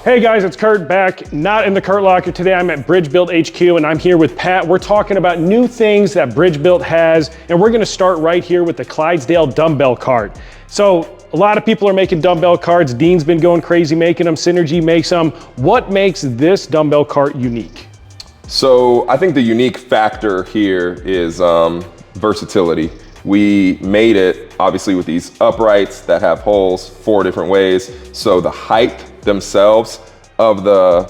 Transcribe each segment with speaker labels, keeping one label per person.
Speaker 1: Hey guys, it's Kurt back, not in the Kurt Locker. Today I'm at BridgeBuilt HQ and I'm here with Pat. We're talking about new things that BridgeBuilt has, and we're gonna start right here with the Clydesdale dumbbell cart. So a lot of people are making dumbbell carts. Dean's been going crazy making them, Synergy makes them. What makes this dumbbell cart unique?
Speaker 2: So I think the unique factor here is versatility. We made it obviously with these uprights that have holes 4 different ways. So the height themselves of the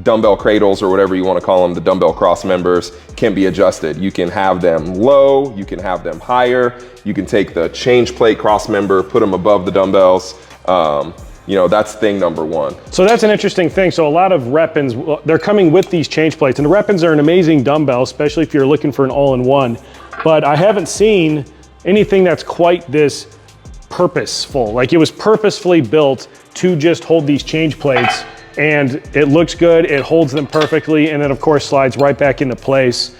Speaker 2: dumbbell cradles, or whatever you want to call them, the dumbbell cross members, can be adjusted. You can have them low, you can have them higher. You can take the change plate cross member, put them above the dumbbells. You know, that's thing number one.
Speaker 1: So that's an interesting thing. So a lot of Rep-Ins, they're coming with these change plates, and the Rep-Ins are an amazing dumbbell, especially if you're looking for an all-in-one. But I haven't seen anything that's quite this purposeful. Like, it was purposefully built to just hold these change plates, and it looks good, it holds them perfectly, and then of course slides right back into place.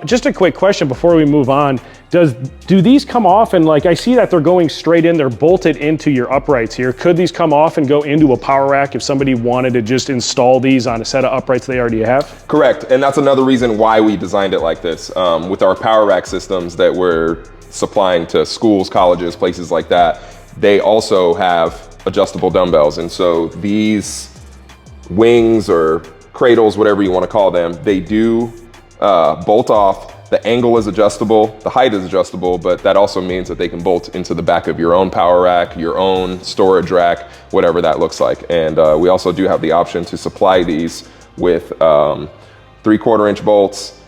Speaker 1: Just a quick question before we move on. Do these come off, and like I see that they're going straight in, they're bolted into your uprights here. Could these come off and go into a power rack if somebody wanted to just install these on a set of uprights they already have?
Speaker 2: Correct, and that's another reason why we designed it like this. With our power rack systems that we're supplying to schools, colleges, places like that, they also have adjustable dumbbells. And so these wings or cradles, whatever you want to call them, they do bolt off. The angle is adjustable, the height is adjustable, but that also means that they can bolt into the back of your own power rack, your own storage rack, whatever that looks like. And we also do have the option to supply these with 3/4 inch bolts,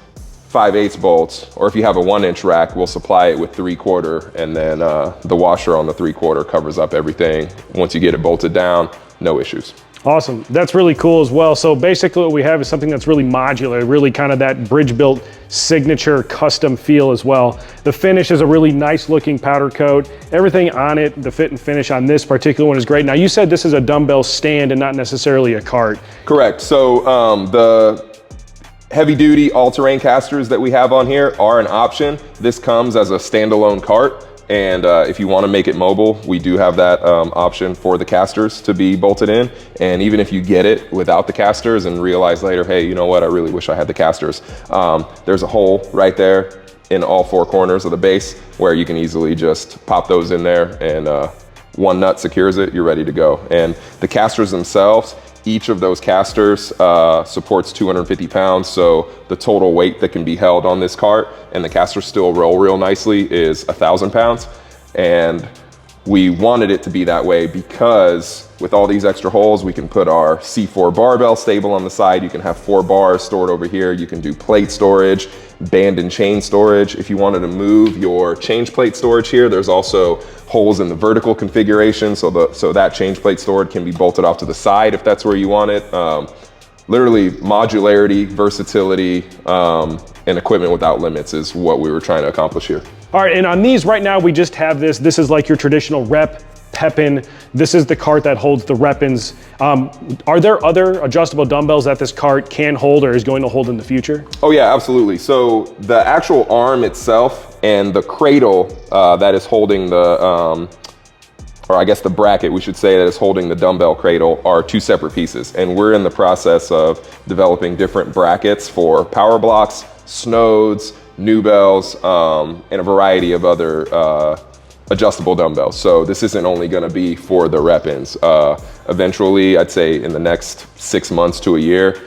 Speaker 2: 5/8 bolts, or if you have a 1-inch rack, we'll supply it with 3/4, and then the washer on the 3/4 covers up everything. Once you get it bolted down, no issues.
Speaker 1: Awesome, that's really cool as well. So basically what we have is something that's really modular, really kind of that BridgeBuilt signature custom feel as well. The finish is a really nice looking powder coat. Everything on it, the fit and finish on this particular one is great. Now you said this is a dumbbell stand and not necessarily a cart.
Speaker 2: Correct, so the heavy duty all-terrain casters that we have on here are an option. This comes as a standalone cart. And if you want to make it mobile, we do have that option for the casters to be bolted in. And even if you get it without the casters and realize later, hey, you know what, I really wish I had the casters, there's a hole right there in all 4 corners of the base where you can easily just pop those in there, and one nut secures it, you're ready to go. And the casters themselves, each of those casters supports 250 pounds, so the total weight that can be held on this cart, and the casters still roll real nicely, is 1,000 pounds. And we wanted it to be that way because with all these extra holes, we can put our C4 barbell stable on the side. You can have 4 bars stored over here. You can do plate storage, band and chain storage. If you wanted to move your change plate storage here, there's also holes in the vertical configuration, so that change plate storage can be bolted off to the side if that's where you want it. Literally modularity, versatility, and equipment without limits is what we were trying to accomplish here.
Speaker 1: All right, and on these right now, we just have this. This is like your traditional Pep-In. This is the cart that holds the Rep-Ins. Are there other adjustable dumbbells that this cart can hold or is going to hold in the future?
Speaker 2: Oh yeah, absolutely. So the actual arm itself and the cradle that is holding the, or I guess the bracket, we should say, that is holding the dumbbell cradle are 2 separate pieces. And we're in the process of developing different brackets for power blocks, snodes, Dumbbells, and a variety of other adjustable dumbbells. So this isn't only going to be for the Rep-Ins. Eventually, I'd say in the next 6 months to a year,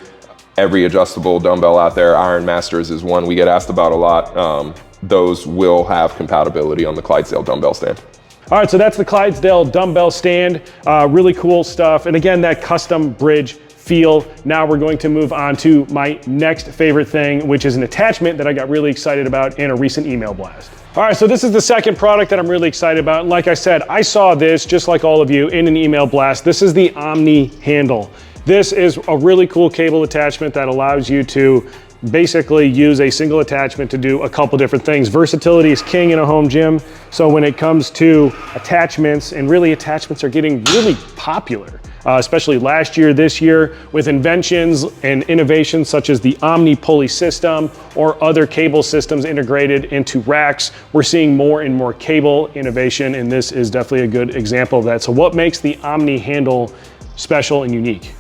Speaker 2: every adjustable dumbbell out there, Iron Masters is one we get asked about a lot. Those will have compatibility on the Clydesdale dumbbell stand.
Speaker 1: All right, so that's the Clydesdale dumbbell stand. Really cool stuff. And again, that custom bridge feel. Now we're going to move on to my next favorite thing, which is an attachment that I got really excited about in a recent email blast. All right, so this is the second product that I'm really excited about. And like I said, I saw this, just like all of you, in an email blast. This is the Omni handle. This is a really cool cable attachment that allows you to basically use a single attachment to do a couple different things. Versatility is king in a home gym. So when it comes to attachments, and really attachments are getting really popular, especially last year, this year, with inventions and innovations such as the Omni pulley system or other cable systems integrated into racks. We're seeing more and more cable innovation, and this is definitely a good example of that. So what makes the Omni handle special and unique?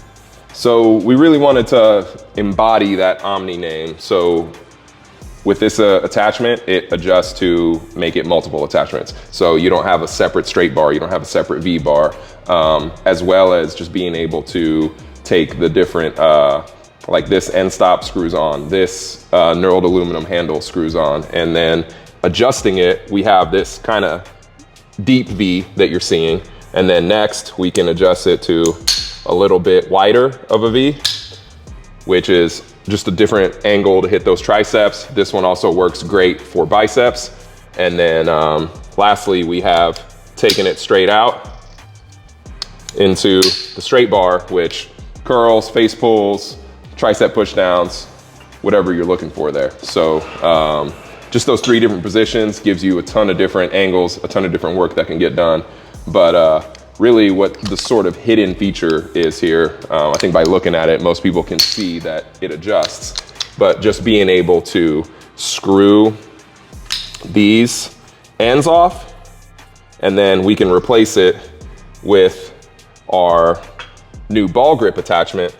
Speaker 2: So we really wanted to embody that Omni name. So with this attachment, it adjusts to make it multiple attachments. So you don't have a separate straight bar, you don't have a separate V bar, as well as just being able to take the different, like this end stop screws on, this knurled aluminum handle screws on, and then adjusting it, we have this kind of deep V that you're seeing. And then next we can adjust it to a little bit wider of a V, which is just a different angle to hit those triceps. This one also works great for biceps. And then lastly, we have taken it straight out into the straight bar, which curls, face pulls, tricep push downs, whatever you're looking for there. So just those 3 different positions gives you a ton of different angles, a ton of different work that can get done. But really what the sort of hidden feature is here, I think by looking at it, most people can see that it adjusts, but just being able to screw these ends off, and then we can replace it with our new ball grip attachment,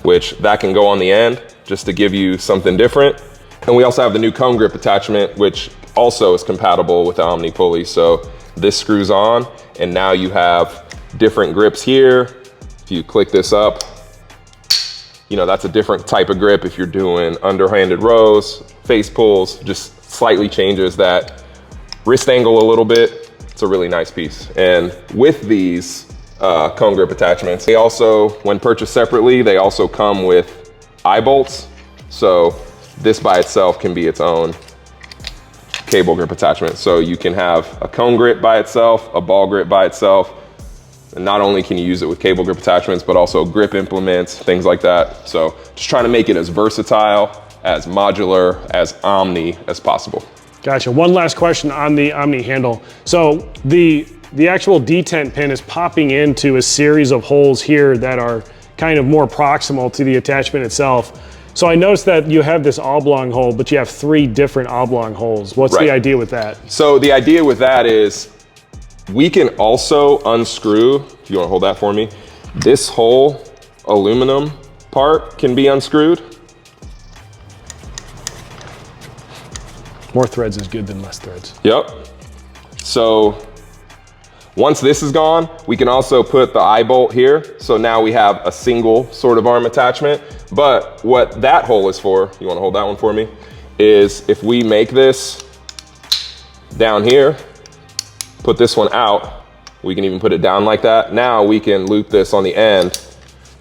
Speaker 2: which that can go on the end just to give you something different. And we also have the new cone grip attachment, which also is compatible with the Omni pulley. So this screws on, and now you have different grips here. If you click this up, you know, that's a different type of grip if you're doing underhanded rows, face pulls, just slightly changes that wrist angle a little bit. It's a really nice piece. And with these cone grip attachments, they also, when purchased separately, they also come with eye bolts. So this by itself can be its own cable grip attachment. So you can have a cone grip by itself, a ball grip by itself. And not only can you use it with cable grip attachments, but also grip implements, things like that. So just trying to make it as versatile, as modular, as Omni as possible.
Speaker 1: Gotcha. One last question on the Omni handle. So the actual detent pin is popping into a series of holes here that are kind of more proximal to the attachment itself. So I noticed that you have this oblong hole, but you have 3 different oblong holes. What's the idea with that?
Speaker 2: So the idea with that is we can also unscrew, if you want to hold that for me, this whole aluminum part can be unscrewed.
Speaker 1: More threads is good than less threads.
Speaker 2: Yep. So once this is gone, we can also put the eye bolt here. So now we have a single sort of arm attachment. But what that hole is for, you want to hold that one for me, is if we make this down here, put this one out, we can even put it down like that. Now we can loop this on the end,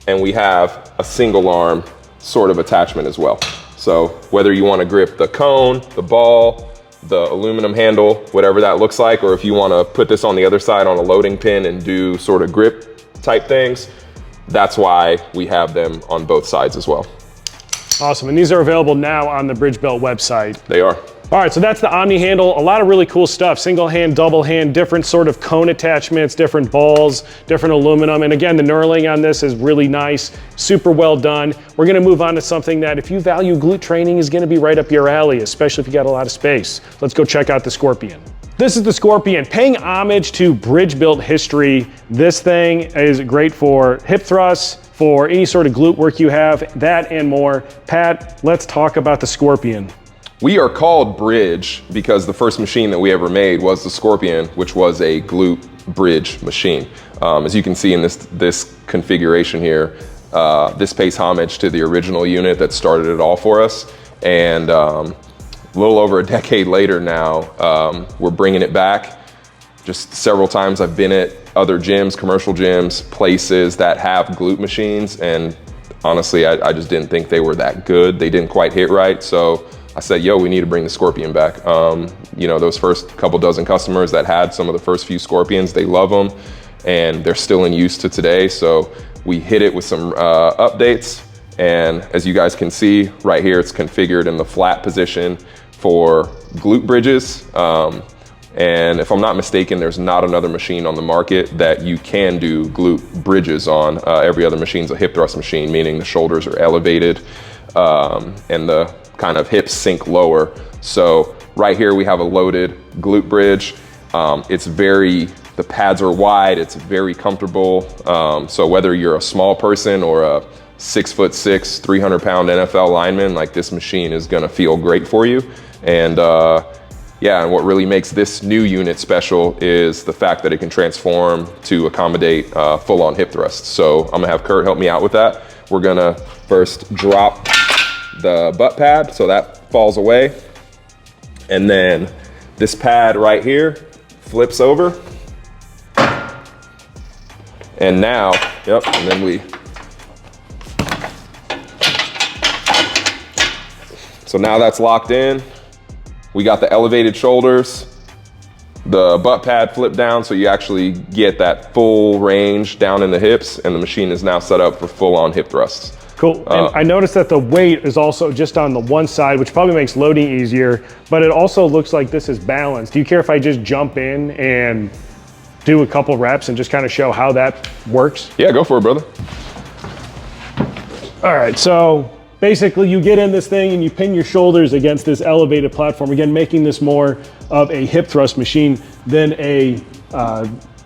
Speaker 2: and we have a single arm sort of attachment as well. So whether you want to grip the cone, the ball, the aluminum handle, whatever that looks like, or if you want to put this on the other side on a loading pin and do sort of grip type things, that's why we have them on both sides as well.
Speaker 1: Awesome, and these are available now on the BridgeBuilt website.
Speaker 2: They are.
Speaker 1: All right, so that's the Omni handle. A lot of really cool stuff. Single hand, double hand, different sort of cone attachments, different balls, different aluminum. And again, the knurling on this is really nice, super well done. We're gonna move on to something that if you value glute training is gonna be right up your alley, especially if you got a lot of space. Let's go check out the Scorpion. This is the Scorpion, paying homage to BridgeBuilt history. This thing is great for hip thrusts, for any sort of glute work you have, that and more. Pat, let's talk about the Scorpion.
Speaker 2: We are called Bridge because the first machine that we ever made was the Scorpion, which was a glute bridge machine. As you can see in this configuration here, this pays homage to the original unit that started it all for us. And a little over a decade later now, we're bringing it back. Just several times I've been at other gyms, commercial gyms, places that have glute machines, and honestly, I just didn't think they were that good. They didn't quite hit right. So I said, yo, we need to bring the Scorpion back. You know, those first couple dozen customers that had some of the first few Scorpions, they love them, and they're still in use to today. So we hit it with some updates, and as you guys can see right here, it's configured in the flat position for glute bridges. And if I'm not mistaken, there's not another machine on the market that you can do glute bridges on. Every other machine's a hip thrust machine, meaning the shoulders are elevated and the kind of hips sink lower. So right here we have a loaded glute bridge. The The pads are wide, it's very comfortable. So whether you're a small person or a 6'6", 300-pound NFL lineman, like this machine is gonna feel great for you. And yeah, and what really makes this new unit special is the fact that it can transform to accommodate full-on hip thrusts. So I'm gonna have Kurt help me out with that. We're gonna first drop the butt pad so that falls away. And then this pad right here flips over. And now, yep, and then so now that's locked in. We got the elevated shoulders, the butt pad flipped down so you actually get that full range down in the hips, and the machine is now set up for full-on hip thrusts.
Speaker 1: Cool. And I noticed that the weight is also just on the one side, which probably makes loading easier, but it also looks like this is balanced. Do you care if I just jump in and do a couple reps and just kind of show how that works?
Speaker 2: Yeah, go for it, brother.
Speaker 1: All right, so basically you get in this thing and you pin your shoulders against this elevated platform, again, making this more of a hip thrust machine than a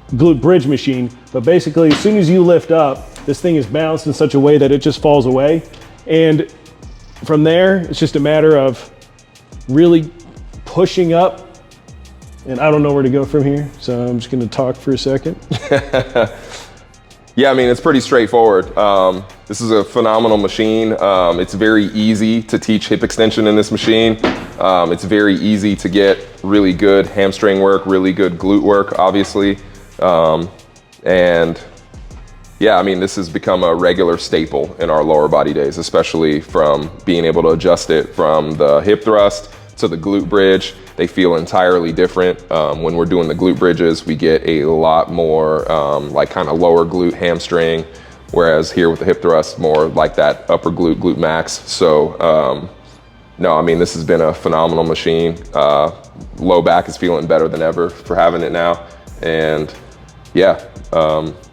Speaker 1: glute bridge machine. But basically, as soon as you lift up, this thing is balanced in such a way that it just falls away. And from there, it's just a matter of really pushing up. And I don't know where to go from here, so I'm just gonna talk for a second.
Speaker 2: Yeah, I mean, it's pretty straightforward. This is a phenomenal machine. It's very easy to teach hip extension in this machine. It's very easy to get really good hamstring work, really good glute work, obviously. And yeah, I mean, this has become a regular staple in our lower body days, especially from being able to adjust it from the hip thrust to the glute bridge. They feel entirely different. When we're doing the glute bridges, we get a lot more like kind of lower glute hamstring, whereas here with the hip thrust, more like that upper glute, glute max. So no, I mean, this has been a phenomenal machine. Low back is feeling better than ever for having it now. And yeah.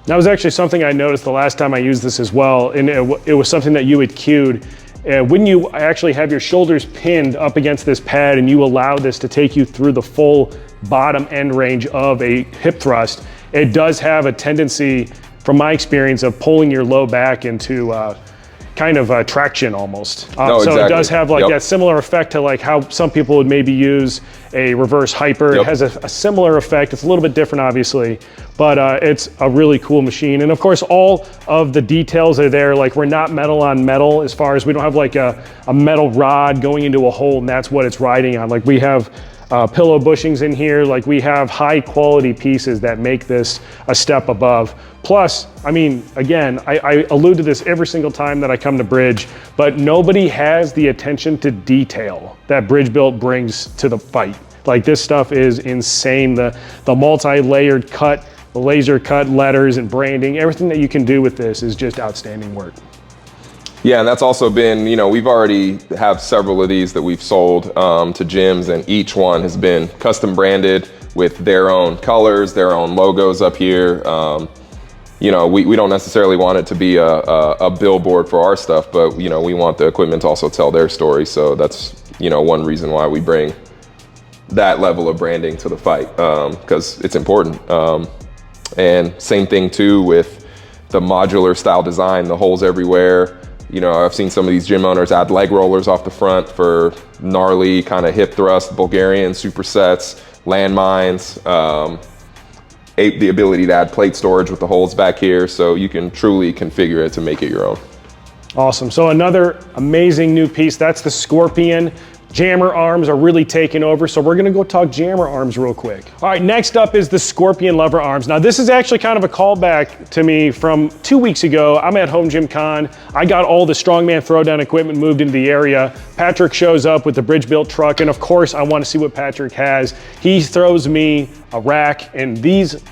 Speaker 1: That was actually something I noticed the last time I used this as well. And it was something that you had cued. When you actually have your shoulders pinned up against this pad and you allow this to take you through the full bottom end range of a hip thrust, it does have a tendency, from my experience, of pulling your low back into kind of traction almost.
Speaker 2: No,
Speaker 1: so
Speaker 2: exactly.
Speaker 1: It does have like that similar effect to like how some people would maybe use a reverse hyper. It has a similar effect. It's a little bit different, obviously, but it's a really cool machine. And of course, all of the details are there. Like, we're not metal on metal, as far as we don't have like a metal rod going into a hole and that's what it's riding on. Like, we have pillow bushings in here. Like, we have high quality pieces that make this a step above. Plus, I mean, again, I allude to this every single time that I come to Bridge, but nobody has the attention to detail that BridgeBuilt brings to the fight. Like, this stuff is insane. The multi-layered cut, the laser cut letters and branding, everything that you can do with this is just outstanding work.
Speaker 2: Yeah, and that's also been, you know, we've already have several of these that we've sold to gyms, and each one has been custom branded with their own colors, their own logos up here. You know, we don't necessarily want it to be a billboard for our stuff, but, you know, we want the equipment to also tell their story. So that's, you know, one reason why we bring that level of branding to the fight, because it's important. And same thing too with the modular style design, the holes everywhere. You know, I've seen some of these gym owners add leg rollers off the front for gnarly kind of hip thrust, Bulgarian supersets, landmines, the ability to add plate storage with the holes back here, so you can truly configure it to make it your own.
Speaker 1: Awesome. So another amazing new piece, that's the Scorpion. Jammer arms are really taking over, so we're gonna go talk jammer arms real quick. All right, next up is the Scorpion lever arms. Now, this is actually kind of a callback to me from 2 weeks ago. I'm at Home Gym Con. I got all the strongman throwdown equipment moved into the area. Patrick shows up with the BridgeBuilt truck, and of course, I wanna see what Patrick has. He throws me a rack, and these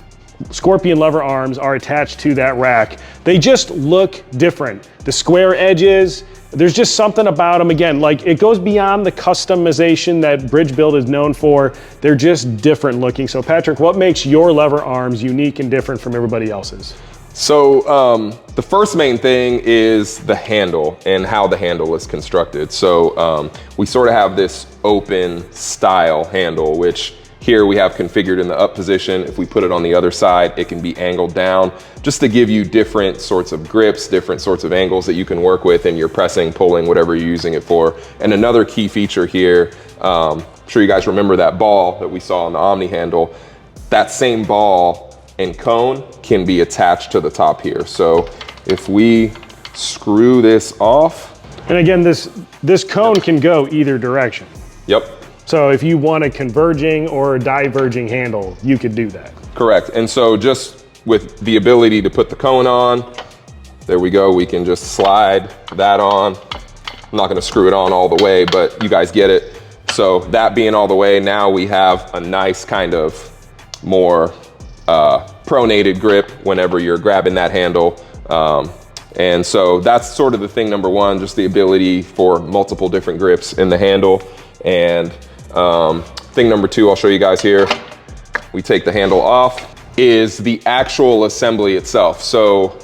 Speaker 1: Scorpion lever arms are attached to that rack. They just look different. The square edges, there's just something about them. Again, like, it goes beyond the customization that BridgeBuilt is known for. They're just different looking. So Patrick, what makes your lever arms unique and different from everybody else's?
Speaker 2: So the first main thing is the handle and how the handle is constructed. So we sort of have this open style handle, which Here we have configured in the up position. If we put it on the other side, it can be angled down, just to give you different sorts of grips, different sorts of angles that you can work with in your pressing, pulling, whatever you're using it for. And another key feature here, I'm sure you guys remember that ball that we saw on the Omni handle. That same ball and cone can be attached to the top here. So if we screw this off.
Speaker 1: And again, this cone can go either direction.
Speaker 2: Yep.
Speaker 1: So if you want a converging or a diverging handle, you could do that.
Speaker 2: Correct. And so just with the ability to put the cone on, there we go. We can just slide that on. I'm not going to screw it on all the way, but you guys get it. So that being all the way, now we have a nice kind of more pronated grip whenever you're grabbing that handle. And so that's sort of the thing number one, just the ability for multiple different grips in the handle. And thing number two, I'll show you guys here. We take the handle off, is the actual assembly itself. So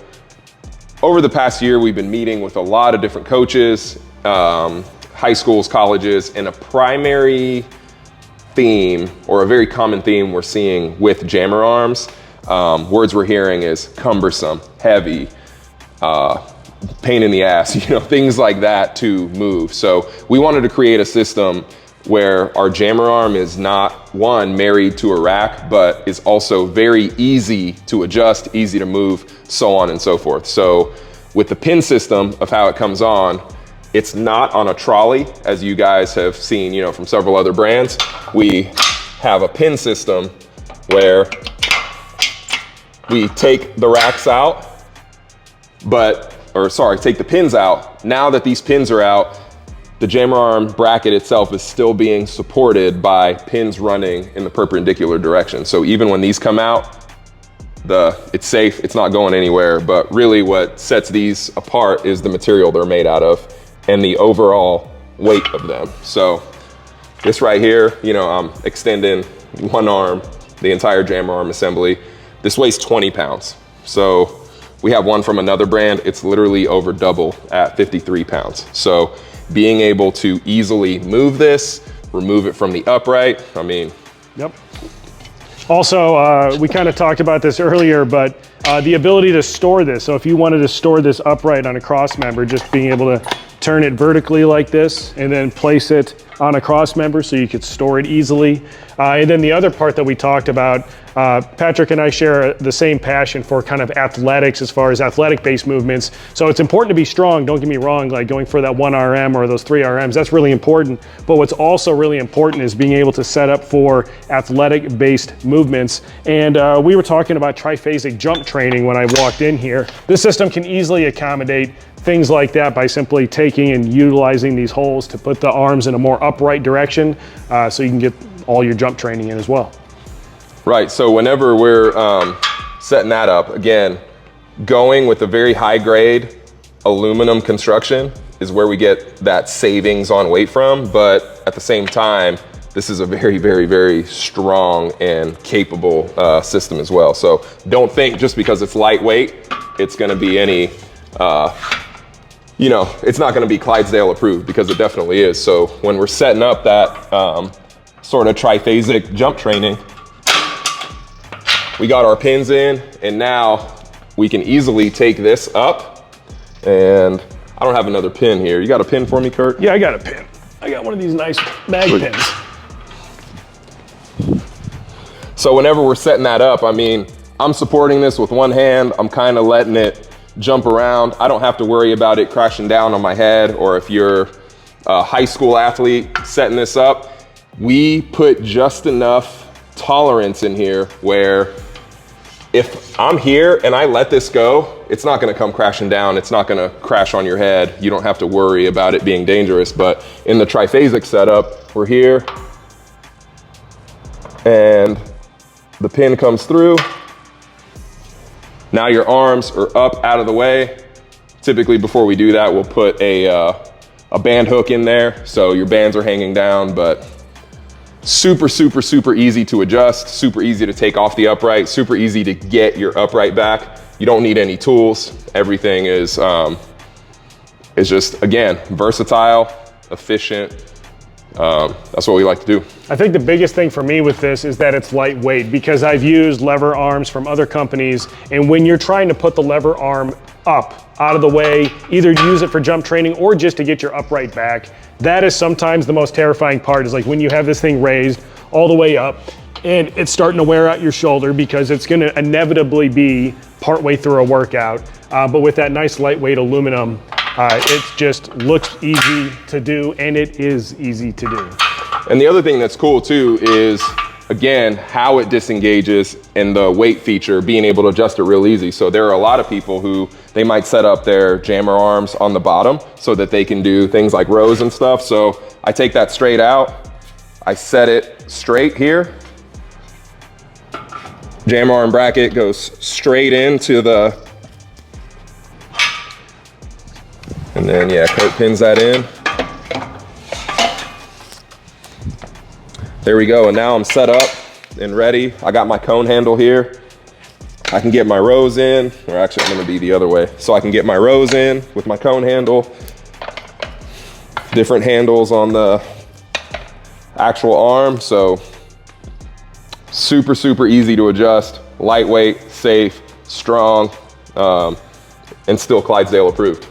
Speaker 2: over the past year, we've been meeting with a lot of different coaches, high schools, colleges, and a primary theme, or a very common theme we're seeing with jammer arms, words we're hearing is cumbersome, heavy, pain in the ass, things like that to move. So we wanted to create a system where our jammer arm is not, one, married to a rack, but is also very easy to adjust, easy to move, so on and so forth. So with the pin system of how it comes on, it's not on a trolley, as you guys have seen, from several other brands. We have a pin system where we take the racks out, take the pins out. Now that these pins are out, the jammer arm bracket itself is still being supported by pins running in the perpendicular direction. So even when these come out, it's safe, it's not going anywhere. But really what sets these apart is the material they're made out of and the overall weight of them. So this right here, I'm extending one arm, the entire jammer arm assembly. This weighs 20 pounds. So we have one from another brand. It's literally over double at 53 pounds. So being able to easily move this, remove it from the upright,
Speaker 1: Yep. Also, we kind of talked about this earlier, but the ability to store this. So if you wanted to store this upright on a cross member, just being able to turn it vertically like this and then place it on a cross member so you could store it easily. And then the other part that we talked about, Patrick and I share the same passion for kind of athletics as far as athletic-based movements. So it's important to be strong, don't get me wrong, like going for that 1 RM or those 3 RMs, that's really important. But what's also really important is being able to set up for athletic-based movements. And we were talking about triphasic jump training when I walked in here. This system can easily accommodate things like that by simply taking and utilizing these holes to put the arms in a more upright direction so you can get all your jump training in as well.
Speaker 2: Right, so whenever we're setting that up, again, going with a very high grade aluminum construction is where we get that savings on weight from, but at the same time, this is a very, very, very strong and capable system as well. So don't think just because it's lightweight, it's gonna be any, it's not gonna be Clydesdale approved, because it definitely is. So when we're setting up that sort of triphasic jump training, we got our pins in, and now we can easily take this up. And I don't have another pin here. You got a pin for me, Kurt?
Speaker 1: Yeah, I got a pin. I got one of these nice mag pins.
Speaker 2: So whenever we're setting that up, I'm supporting this with one hand. I'm kind of letting it jump around. I don't have to worry about it crashing down on my head, or if you're a high school athlete setting this up, we put just enough tolerance in here where if I'm here and I let this go, it's not gonna come crashing down. It's not gonna crash on your head. You don't have to worry about it being dangerous. But in the triphasic setup, we're here and the pin comes through. Now your arms are up out of the way. Typically before we do that, we'll put a band hook in there so your bands are hanging down, but super, super, super easy to adjust, super easy to take off the upright, super easy to get your upright back. You don't need any tools. Everything is just, again, versatile, efficient, that's what we like to do.
Speaker 1: I think the biggest thing for me with this is that it's lightweight, because I've used lever arms from other companies, and when you're trying to put the lever arm up, out of the way, either use it for jump training or just to get your upright back, that is sometimes the most terrifying part, is like when you have this thing raised all the way up and it's starting to wear out your shoulder, because it's gonna inevitably be partway through a workout. But with that nice lightweight aluminum, it just looks easy to do, and it is easy to do.
Speaker 2: And the other thing that's cool too is, again, how it disengages and the weight feature, being able to adjust it real easy. So there are a lot of people who, they might set up their jammer arms on the bottom so that they can do things like rows and stuff. So I take that straight out, I set it straight here. Jammer arm bracket goes straight into the, and then yeah, Kurt pins that in. There we go, and now I'm set up and ready. I got my cone handle here. I can get my rows in, or actually I'm gonna be the other way. So I can get my rows in with my cone handle. Different handles on the actual arm, so super, super easy to adjust, lightweight, safe, strong, and still Clydesdale approved.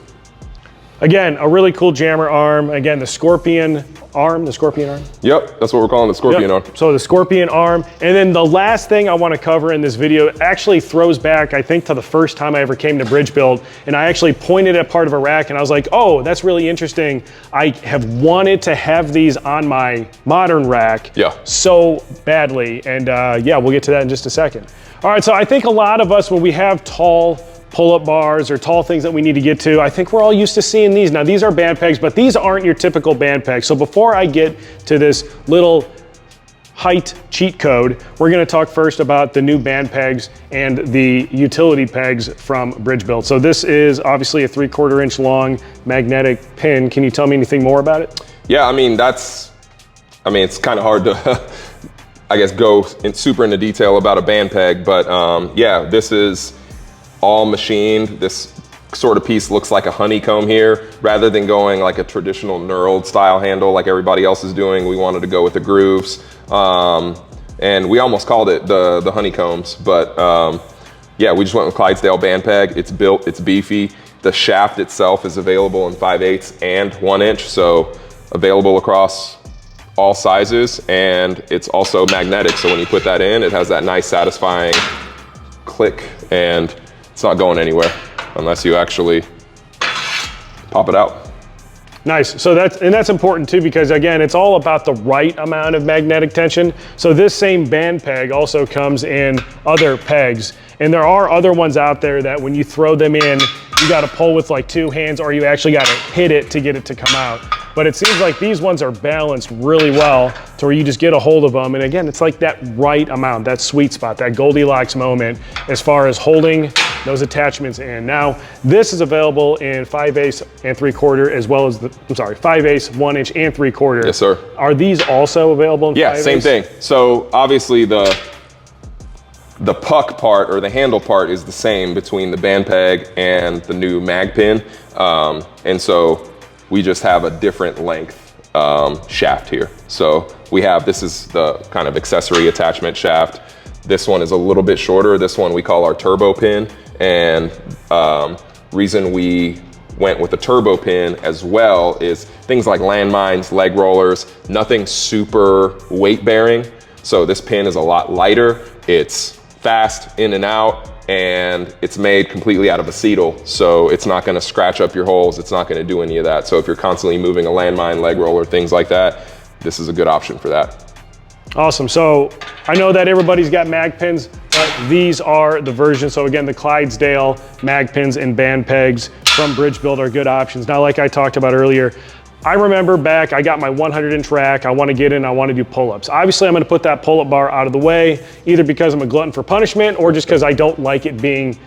Speaker 1: Again, a really cool jammer arm. Again, the Scorpion arm,
Speaker 2: Yep, that's what we're calling the Scorpion arm.
Speaker 1: So the Scorpion arm. And then the last thing I want to cover in this video actually throws back, I think, to the first time I ever came to BridgeBuilt, and I actually pointed at part of a rack and I was like, oh, that's really interesting. I have wanted to have these on my modern rack so badly. And yeah, we'll get to that in just a second. All right, so I think a lot of us, when we have tall pull-up bars or tall things that we need to get to, I think we're all used to seeing these. Now, these are band pegs, but these aren't your typical band pegs. So before I get to this little height cheat code, we're gonna talk first about the new band pegs and the utility pegs from BridgeBuilt. So this is obviously a 3/4 inch long magnetic pin. Can you tell me anything more about it?
Speaker 2: Yeah, I mean, it's kind of hard to, I guess, go super into detail about a band peg, but yeah, this is all machined. This sort of piece looks like a honeycomb here. Rather than going like a traditional knurled style handle like everybody else is doing, we wanted to go with the grooves. And we almost called it the honeycombs, but yeah, we just went with Clydesdale band peg. It's built, it's beefy. The shaft itself is available in 5/8 and 1 inch, so available across all sizes, and it's also magnetic. So when you put that in, it has that nice satisfying click, and it's not going anywhere unless you actually pop it out.
Speaker 1: Nice. So that's important too, because again, it's all about the right amount of magnetic tension. So this same band peg also comes in other pegs, and there are other ones out there that when you throw them in, you got to pull with like 2 hands, or you actually got to hit it to get it to come out. But it seems like these ones are balanced really well to where you just get a hold of them. And again, it's like that right amount, that sweet spot, that Goldilocks moment as far as holding those attachments in. Now, this is available in 5/8 and 3/4, as well as 5/8, 1 inch and 3/4.
Speaker 2: Yes, sir.
Speaker 1: Are these also available in 5/8?
Speaker 2: Yeah, same thing. So obviously the puck part, or the handle part, is the same between the band peg and the new mag pin. And so we just have a different length shaft here. So we have, this is the kind of accessory attachment shaft. This one is a little bit shorter. This one we call our turbo pin. And reason we went with the turbo pin as well is things like landmines, leg rollers, nothing super weight bearing. So this pin is a lot lighter. It's fast in and out, and it's made completely out of acetyl, so it's not gonna scratch up your holes. It's not gonna do any of that. So if you're constantly moving a landmine, leg roller, things like that, this is a good option for that.
Speaker 1: Awesome. So I know that everybody's got mag pins, but these are the versions. So again, the Clydesdale mag pins and band pegs from BridgeBuilt are good options. Now, like I talked about earlier, I remember back, I got my 100-inch rack. I want to get in, I want to do pull-ups. Obviously, I'm going to put that pull-up bar out of the way, either because I'm a glutton for punishment or just because I don't like it being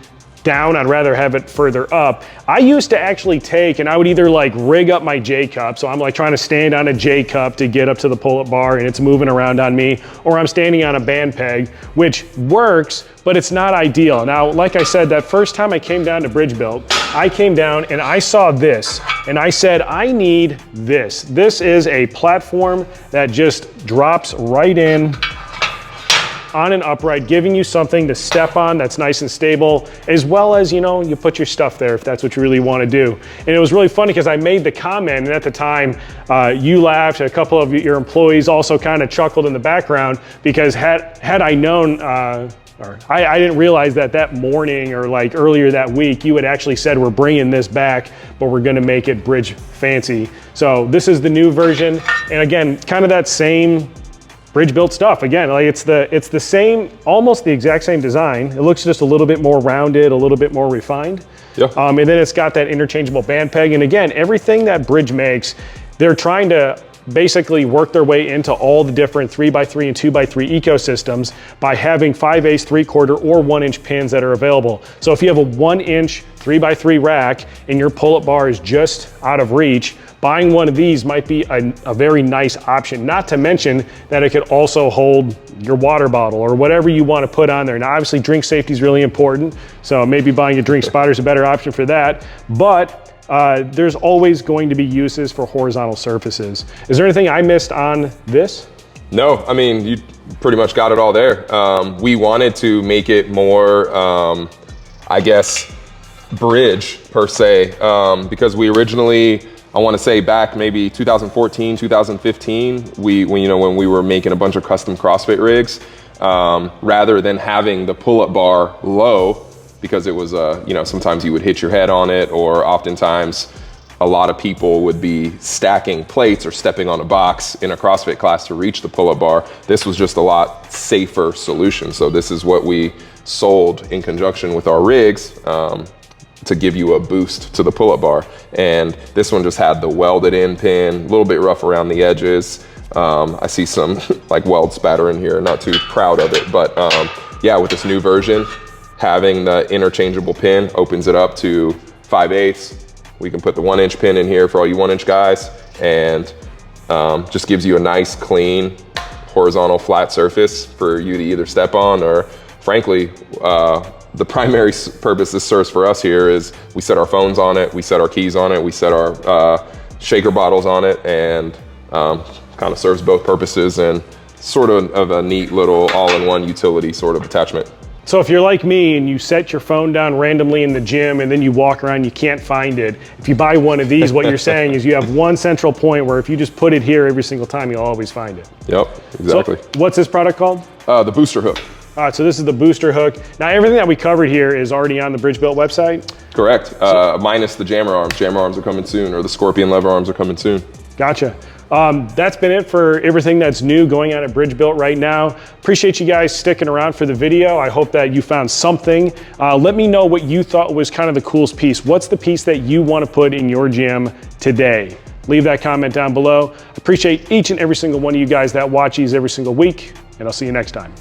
Speaker 1: down. I'd rather have it further up. I used to actually take, and I would either like rig up my J cup, so I'm like trying to stand on a J cup to get up to the pull-up bar and it's moving around on me, or I'm standing on a band peg, which works, but it's not ideal. Now, like I said, that first time I came down to BridgeBuilt, I came down and I saw this, and I said, I need this. This is a platform that just drops right in on an upright, giving you something to step on that's nice and stable, as well as, you know, you put your stuff there if that's what you really want to do. And it was really funny because I made the comment, and at the time you laughed, a couple of your employees also kind of chuckled in the background, because had I known, I didn't realize that morning or like earlier that week, you had actually said, we're bringing this back, but we're gonna make it bridge fancy. So this is the new version. And again, kind of that same BridgeBuilt stuff. Again, like it's the same, almost the exact same design. It looks just a little bit more rounded, a little bit more refined.
Speaker 2: Yeah.
Speaker 1: And then it's got that interchangeable band peg. And again, everything that Bridge makes, they're trying to basically work their way into all the different 3x3 and 2x3 ecosystems by having 5/8, 3/4, or 1-inch pins that are available. So if you have a 1-inch 3x3 rack and your pull-up bar is just out of reach, buying one of these might be a very nice option, not to mention that it could also hold your water bottle or whatever you want to put on there. Now, obviously, drink safety is really important, so maybe buying a drink spotter is a better option for that, but there's always going to be uses for horizontal surfaces. Is there anything I missed on this?
Speaker 2: No, I mean, you pretty much got it all there. We wanted to make it more, I guess, bridge per se, because we originally, I want to say back maybe 2014, 2015, when we were making a bunch of custom CrossFit rigs, rather than having the pull-up bar low, because it was, sometimes you would hit your head on it, or oftentimes a lot of people would be stacking plates or stepping on a box in a CrossFit class to reach the pull-up bar. This was just a lot safer solution. So this is what we sold in conjunction with our rigs, to give you a boost to the pull-up bar. And this one just had the welded in pin, a little bit rough around the edges. I see some like weld spatter in here, not too proud of it, but yeah, with this new version, having the interchangeable pin opens it up to 5/8. We can put the 1-inch pin in here for all you 1-inch guys, and just gives you a nice, clean, horizontal flat surface for you to either step on, or frankly, the primary purpose this serves for us here is we set our phones on it, we set our keys on it, we set our shaker bottles on it, and kind of serves both purposes, and sort of a neat little all-in-one utility sort of attachment.
Speaker 1: So if you're like me and you set your phone down randomly in the gym and then you walk around, you can't find it. If you buy one of these, what you're saying is you have one central point where if you just put it here every single time, you'll always find it.
Speaker 2: Yep, exactly.
Speaker 1: So what's this product called?
Speaker 2: The booster hook.
Speaker 1: All right, so this is the booster hook. Now everything that we covered here is already on the BridgeBuilt website?
Speaker 2: Correct, minus the jammer arms. Jammer arms are coming soon, or the scorpion lever arms are coming soon.
Speaker 1: Gotcha. That's been it for everything that's new going on at BridgeBuilt right now. Appreciate you guys sticking around for the video. I hope that you found something. Let me know what you thought was kind of the coolest piece. What's the piece that you want to put in your gym today? Leave that comment down below. Appreciate each and every single one of you guys that watch these every single week, and I'll see you next time.